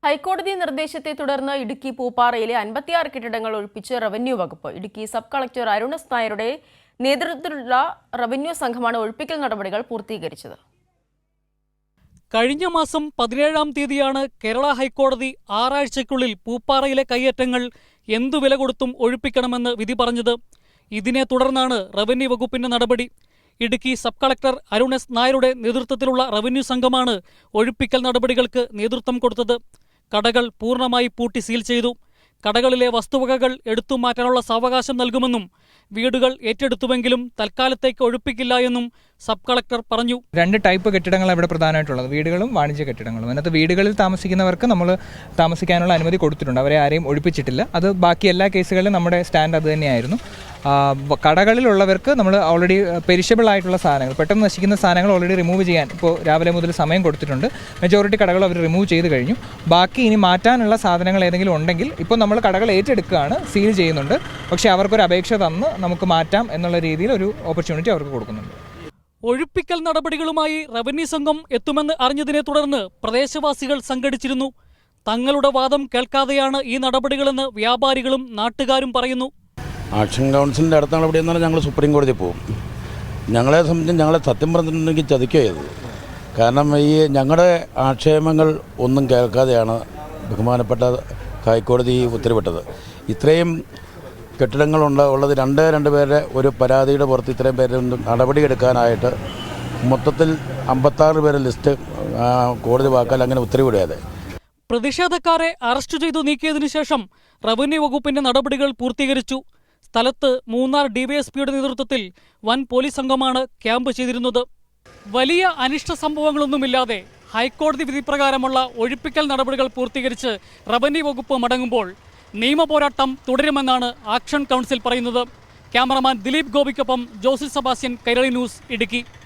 ഹൈക്കോടതി നിർദ്ദേശത്തെ തുടർന്ന് ഇടുക്കി പൂപ്പാറയിലെ 56 കെട്ടിടങ്ങൾ ഒഴിപ്പിച്ച് റവന്യൂ വകുപ്പ്. Idukki sub collector Arun S നായരുടെ നേതൃത്വത്തിലുള്ള റവന്യൂ സംഘമാണ് ഒഴിപ്പിക്കൽ നടപടികൾ പൂർത്തീകരിച്ചത്. കഴിഞ്ഞ മാസം 17-ാം തീയതിയാണ് കേരള ഹൈക്കോടതി 6 ആഴ്ചയ്ക്കുള്ളിൽ പൂപ്പാറയിലെ കയ്യേറ്റങ്ങൾ എന്തു വില കൊടുത്തും ഒഴിപ്പിക്കണമെന്ന് വിധി പറഞ്ഞത്. ഇതിനെ തുടർന്നാണ് റവന്യൂ വകുപ്പിന്റെ നടപടി. Idukki sub collector Arun S നായരുടെ നേതൃത്വത്തിലുള്ള റവന്യൂ സംഘമാണ് ഒഴിപ്പിക്കൽ നടപടികൾക്ക് നേതൃത്വം കൊടുത്തത്. കടകൾ പൂർണ്ണമായി പൂട്ടി സീൽ ചെയ്തു. കടകളിലെ വസ്തുവകകൾ എടുത്തുമാറ്റാനുള്ള സാവകാശം നൽകുമെന്നും വീടുകൾ ഏറ്റെടുത്തുവെങ്കിലും തൽക്കാലത്തേക്ക് ഒഴിപ്പിക്കില്ല എന്നും സബ് കളക്ടർ പറഞ്ഞു. 2 ടൈപ്പ് കെട്ടിടങ്ങളാണ് ഇവിടെ പ്രധാനമായിട്ടുള്ളത്, വീടുകളും വാണിജ്യ കെട്ടിടങ്ങളും. അതിനകത്ത് വീടുകളിൽ താമസിക്കുന്നവർക്ക് നമ്മൾ താമസിക്കാനുള്ള അനുമതി കൊടുത്തിട്ടുണ്ട്, അവരെ ആരെയും ഒഴിപ്പിച്ചിട്ടില്ല. അത് ബാക്കി എല്ലാ കേസുകളിലും നമ്മുടെ സ്റ്റാൻഡ് അത് തന്നെയായിരുന്നു. കടകളിലുള്ളവർക്ക് നമ്മൾ ഓൾറെഡി പെരിഷബിൾ ആയിട്ടുള്ള സാധനങ്ങൾ, പെട്ടെന്ന് നശിക്കുന്ന സാധനങ്ങൾ ഓൾറെഡി റിമൂവ് ചെയ്യാൻ ഇപ്പോൾ രാവിലെ മുതൽ സമയം കൊടുത്തിട്ടുണ്ട്. മെജോറിറ്റി കടകൾ അവർ റിമൂവ് ചെയ്ത് കഴിഞ്ഞു. ബാക്കി ഇനി മാറ്റാനുള്ള സാധനങ്ങൾ ഏതെങ്കിലും ഉണ്ടെങ്കിൽ ഇപ്പോൾ നമ്മൾ കടകൾ ഏറ്റെടുക്കുകയാണ്, സീൽ ചെയ്യുന്നുണ്ട്. പക്ഷേ അവർക്കൊരു അപേക്ഷ തന്ന് നമുക്ക് മാറ്റാം എന്നുള്ള രീതിയിൽ ഒരു ഓപ്പർച്യൂണിറ്റി അവർക്ക് കൊടുക്കുന്നുണ്ട്. ഒഴിപ്പിക്കൽ നടപടികളുമായി റവന്യൂ സംഘം എത്തുമെന്ന് അറിഞ്ഞതിനെ തുടർന്ന് പ്രദേശവാസികൾ സംഘടിച്ചിരുന്നു. തങ്ങളുടെ വാദം കേൾക്കാതെയാണ് ഈ നടപടികളെന്ന് വ്യാപാരികളും നാട്ടുകാരും പറയുന്നു. ആക്ഷൻ കൗൺസിലിൻ്റെ അടുത്ത നടപടി എന്ന് പറഞ്ഞാൽ ഞങ്ങൾ സുപ്രീം കോടതിയിൽ പോകും. ഞങ്ങളെ സംബന്ധിച്ച് ഞങ്ങളെ സത്യം പറഞ്ഞിട്ടുണ്ടെങ്കിൽ ചതിക്കുക ചെയ്തത്. കാരണം ഈ ഞങ്ങളുടെ ആക്ഷേപങ്ങൾ ഒന്നും കേൾക്കാതെയാണ് ബഹുമാനപ്പെട്ട ഹൈക്കോടതി ഉത്തരവിട്ടത്. ഇത്രയും കെട്ടിടങ്ങളുള്ളത് രണ്ട് പേരുടെ ഒരു പരാതിയുടെ പുറത്ത് ഇത്രയും പേര് നടപടിയെടുക്കാനായിട്ട് മൊത്തത്തിൽ 56 പേരെ ലിസ്റ്റ് കോടതി വാക്കാൽ അങ്ങനെ ഉത്തരവിടാതെ പ്രതിഷേധക്കാരെ അറസ്റ്റ് ചെയ്തു നീക്കിയതിനു ശേഷം റവന്യൂ വകുപ്പിന്റെ നടപടികൾ പൂർത്തീകരിച്ചു. സ്ഥലത്ത് മൂന്നാർ ഡിവൈഎസ്പിയുടെ നേതൃത്വത്തിൽ വൻ പോലീസ് സംഘമാണ് ക്യാമ്പ് ചെയ്തിരുന്നത്. വലിയ അനിഷ്ട സംഭവങ്ങളൊന്നുമില്ലാതെ ഹൈക്കോടതി വിധിപ്രകാരമുള്ള ഒഴിപ്പിക്കൽ നടപടികൾ പൂർത്തീകരിച്ച് റവന്യൂ വകുപ്പ് മടങ്ങുമ്പോൾ നിയമപോരാട്ടം തുടരുമെന്നാണ് ആക്ഷൻ കൗൺസിൽ പറയുന്നത്. ക്യാമറമാൻ ദിലീപ് ഗോപിക്കൊപ്പം ജോസിൽ സെബാസ്റ്റ്യൻ, കൈരളി ന്യൂസ്, ഇടുക്കി.